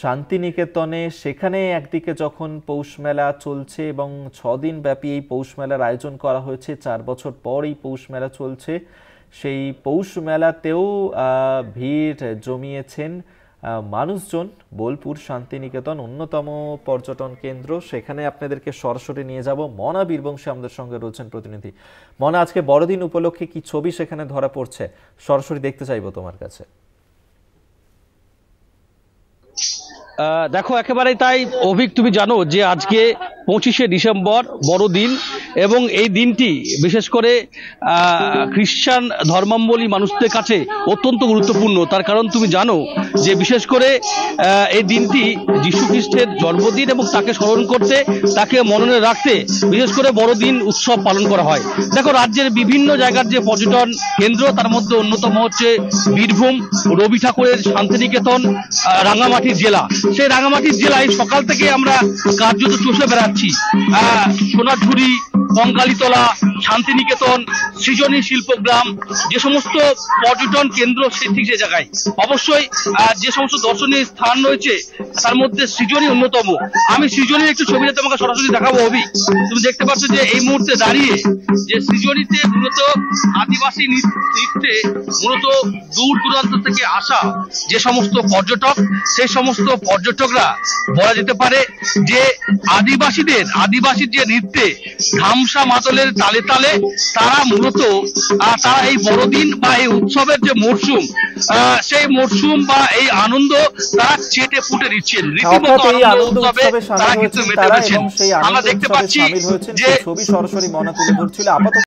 শান্তিনিকেতনে সেখানে একদিকে যখন পৌষ মেলা চলছে এবং ৬ দিন ব্যাপী এই পৌষ মেলার আয়োজন করা হয়েছে, ৪ বছর পর এই পৌষ মেলা চলছে। সেই পৌষ মেলাতেও ভিড় জমিয়েছেন মানুষজন। বোলপুর শান্তিনিকেতন অন্যতম পর্যটন কেন্দ্র, সেখানে আপনাদেরকে সরাসরি নিয়ে যাব। মনা বীরবংশী আমাদের সঙ্গে রয়েছেন প্রতিনিধি। মনা, আজকে বড়দিন উপলক্ষে কি ছবি সেখানে ধরা পড়ছে, সরাসরি দেখতে চাইবো তোমার কাছে। দেখো, একেবারেই তাই অভিক। তুমি জানো যে আজকে 25শে ডিসেম্বর বড়দিন, এবং এই দিনটি বিশেষ করে খ্রিস্টান ধর্মাবলম্বী মানুষদের কাছে অত্যন্ত গুরুত্বপূর্ণ। তার কারণ তুমি জানো যে বিশেষ করে এই দিনটি যীশু খ্রিস্টের জন্মদিন, এবং তাকে স্মরণ করতে, তাকে মননে রাখতে বিশেষ করে বড়দিন উৎসব পালন করা হয়। দেখো, রাজ্যের বিভিন্ন জায়গার যে পর্যটন কেন্দ্র, তার মধ্যে অন্যতম হচ্ছে বীরভূম রবি ঠাকুরের শান্তিনিকেতন রাঙামাটি জেলা। সেই রাঙামাটি জেলায় সকাল থেকে আমরা কার্যত চষে বেড়াচ্ছি। সোনাঝুরি, কঙ্কালীতলা, শান্তিনিকেতন, সৃজনী শিল্পগ্রাম, যে সমস্ত পর্যটন কেন্দ্র ঠিক সে জায়গায় অবশ্যই যে সমস্ত দর্শনীয় স্থান রয়েছে তার মধ্যে সৃজনী অন্যতম। আমি সৃজনীর একটু ছবিটা তোমাকে সরাসরি দেখাবো। অভি, তুমি দেখতে পাচ্ছ যে এই মুহূর্তে দাঁড়িয়ে যে সৃজনীতে মূলত আদিবাসী নৃত্যে মূলত দূর দূরান্ত থেকে আসা যে সমস্ত পর্যটক, সেই সমস্ত পর্যটকরা বলা যেতে পারে যে আদিবাসীর যে নৃত্যে ধামসা মাদলের তালে তালে তারা মূলত তারা এই বড়দিন বা এই উৎসবের যে মরশুম, সেই মরশুম বা এই আনন্দ তারা চেটে ফুটে দিচ্ছেন। রীতিমতো উৎসবে তারা কিন্তু মেতে রয়েছেন। আমরা দেখতে পাচ্ছি যে ছবি সরাসরি মনা তুলে ধরছিল। আপাতত